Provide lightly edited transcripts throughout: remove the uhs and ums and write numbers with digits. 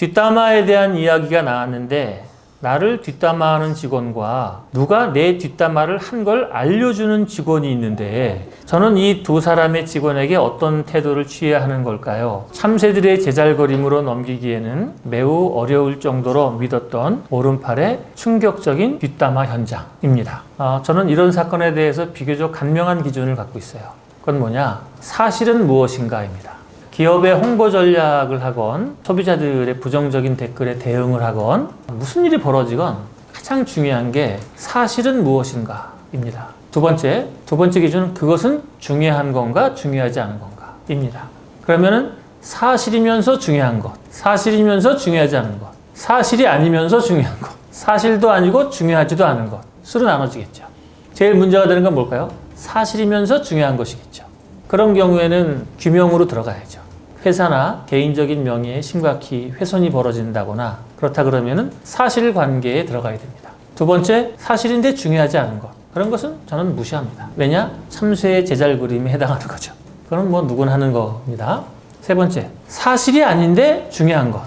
뒷담화에 대한 이야기가 나왔는데 나를 뒷담화하는 직원과 누가 내 뒷담화를 한 걸 알려주는 직원이 있는데 저는 이 두 사람의 직원에게 어떤 태도를 취해야 하는 걸까요? 참새들의 제잘거림으로 넘기기에는 매우 어려울 정도로 믿었던 오른팔의 충격적인 뒷담화 현장입니다. 저는 이런 사건에 대해서 비교적 간명한 기준을 갖고 있어요. 그건 뭐냐? 사실은 무엇인가입니다. 기업의 홍보 전략을 하건 소비자들의 부정적인 댓글에 대응을 하건 무슨 일이 벌어지건 가장 중요한 게 사실은 무엇인가입니다. 두 번째 기준은 그것은 중요한 건가 중요하지 않은 건가입니다. 그러면은 사실이면서 중요한 것, 사실이면서 중요하지 않은 것, 사실이 아니면서 중요한 것, 사실도 아니고 중요하지도 않은 것으로 나눠지겠죠. 제일 문제가 되는 건 뭘까요? 사실이면서 중요한 것이겠죠. 그런 경우에는 규명으로 들어가야죠. 회사나 개인적인 명예에 심각히 훼손이 벌어진다거나 그렇다 그러면은 사실관계에 들어가야 됩니다. 두 번째, 사실인데 중요하지 않은 것. 그런 것은 저는 무시합니다. 왜냐? 참새의 제잘그림에 해당하는 거죠. 그건 뭐 누구나 하는 겁니다. 세 번째, 사실이 아닌데 중요한 것.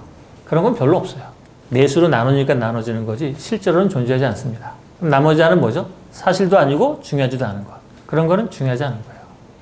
그런 건 별로 없어요. 내수로 나누니까 나눠지는 거지 실제로는 존재하지 않습니다. 그럼 나머지 하나는 뭐죠? 사실도 아니고 중요하지도 않은 것. 그런 거는 중요하지 않은 거예요.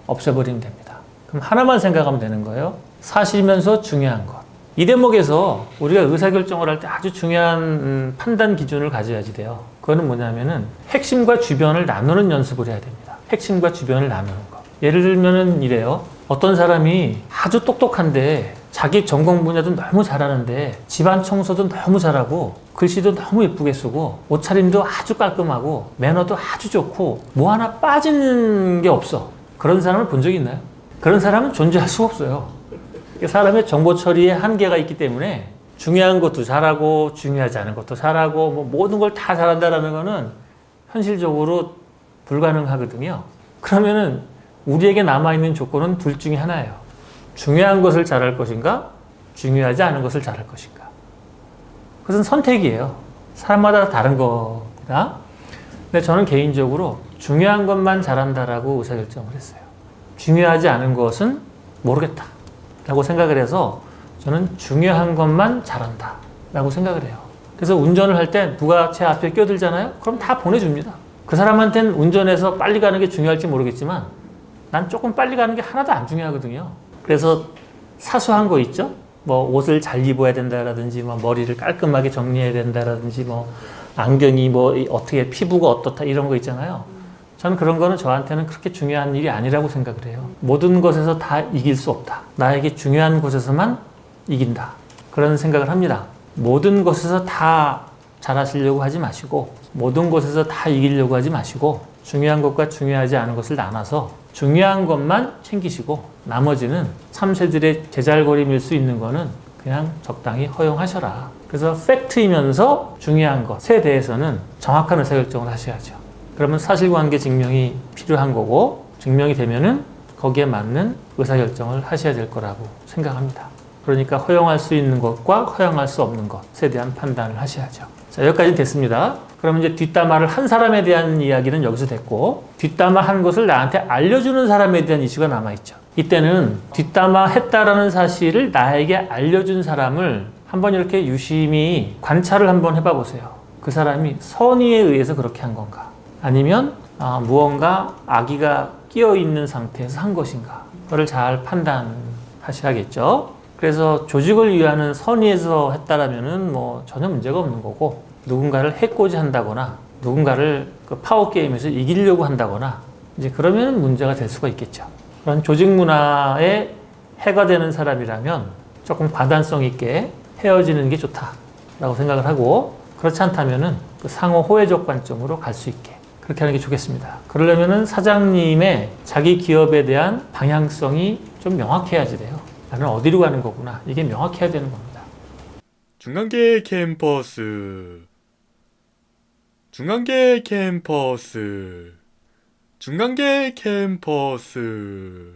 없애버리면 됩니다. 그럼 하나만 생각하면 되는 거예요. 사실이면서 중요한 것. 이 대목에서 우리가 의사결정을 할 때 아주 중요한 판단 기준을 가져야지 돼요. 그거는 뭐냐면은 핵심과 주변을 나누는 연습을 해야 됩니다. 핵심과 주변을 나누는 거. 예를 들면은 이래요. 어떤 사람이 아주 똑똑한데 자기 전공 분야도 너무 잘하는데 집안 청소도 너무 잘하고 글씨도 너무 예쁘게 쓰고 옷차림도 아주 깔끔하고 매너도 아주 좋고 뭐 하나 빠지는 게 없어. 그런 사람을 본 적이 있나요? 그런 사람은 존재할 수가 없어요. 사람의 정보 처리에 한계가 있기 때문에 중요한 것도 잘하고 중요하지 않은 것도 잘하고 뭐 모든 걸 다 잘한다라는 거는 현실적으로 불가능하거든요. 그러면은 우리에게 남아있는 조건은 둘 중에 하나예요. 중요한 것을 잘할 것인가? 중요하지 않은 것을 잘할 것인가? 그것은 선택이에요. 사람마다 다른 겁니다. 근데 저는 개인적으로 중요한 것만 잘한다라고 의사결정을 했어요. 중요하지 않은 것은 모르겠다 라고 생각을 해서 저는 중요한 것만 잘한다 라고 생각을 해요. 그래서 운전을 할 때 누가 제 앞에 껴들잖아요? 그럼 다 보내줍니다. 그 사람한테는 운전해서 빨리 가는 게 중요할지 모르겠지만 난 조금 빨리 가는 게 하나도 안 중요하거든요. 그래서 사소한 거 있죠? 뭐 옷을 잘 입어야 된다라든지 뭐 머리를 깔끔하게 정리해야 된다라든지 뭐 안경이 뭐 어떻게 피부가 어떻다 이런 거 있잖아요. 저는 그런 거는 저한테는 그렇게 중요한 일이 아니라고 생각을 해요. 모든 것에서 다 이길 수 없다. 나에게 중요한 곳에서만 이긴다. 그런 생각을 합니다. 모든 것에서 다 잘하시려고 하지 마시고 모든 것에서 다 이기려고 하지 마시고 중요한 것과 중요하지 않은 것을 나눠서 중요한 것만 챙기시고 나머지는 참새들의 제잘거림일 수 있는 거는 그냥 적당히 허용하셔라. 그래서 팩트이면서 중요한 것에 대해서는 정확한 의사결정을 하셔야죠. 그러면 사실관계 증명이 필요한 거고 증명이 되면은 거기에 맞는 의사결정을 하셔야 될 거라고 생각합니다. 그러니까 허용할 수 있는 것과 허용할 수 없는 것에 대한 판단을 하셔야죠. 자, 여기까지 됐습니다. 그러면 이제 뒷담화를 한 사람에 대한 이야기는 여기서 됐고 뒷담화 한 것을 나한테 알려주는 사람에 대한 이슈가 남아있죠. 이때는 뒷담화 했다라는 사실을 나에게 알려준 사람을 한번 이렇게 유심히 관찰을 한번 해봐 보세요. 그 사람이 선의에 의해서 그렇게 한 건가? 아니면 무언가 악의가 끼어 있는 상태에서 한 것인가? 그거를 잘 판단하셔야겠죠. 그래서 조직을 위하는 선의에서 했다라면은 뭐 전혀 문제가 없는 거고 누군가를 해코지 한다거나 누군가를 그 파워 게임에서 이기려고 한다거나 이제 그러면 문제가 될 수가 있겠죠. 그런 조직 문화에 해가 되는 사람이라면 조금 과단성 있게 헤어지는 게 좋다라고 생각을 하고 그렇지 않다면은 그 상호 호혜적 관점으로 갈 수 있게 그렇게 하는 게 좋겠습니다. 그러려면은 사장님의 자기 기업에 대한 방향성이 좀 명확해야지 돼요. 나는 어디로 가는 거구나. 이게 명확해야 되는 겁니다. 중간계 캠퍼스 중간계 캠퍼스 중간계 캠퍼스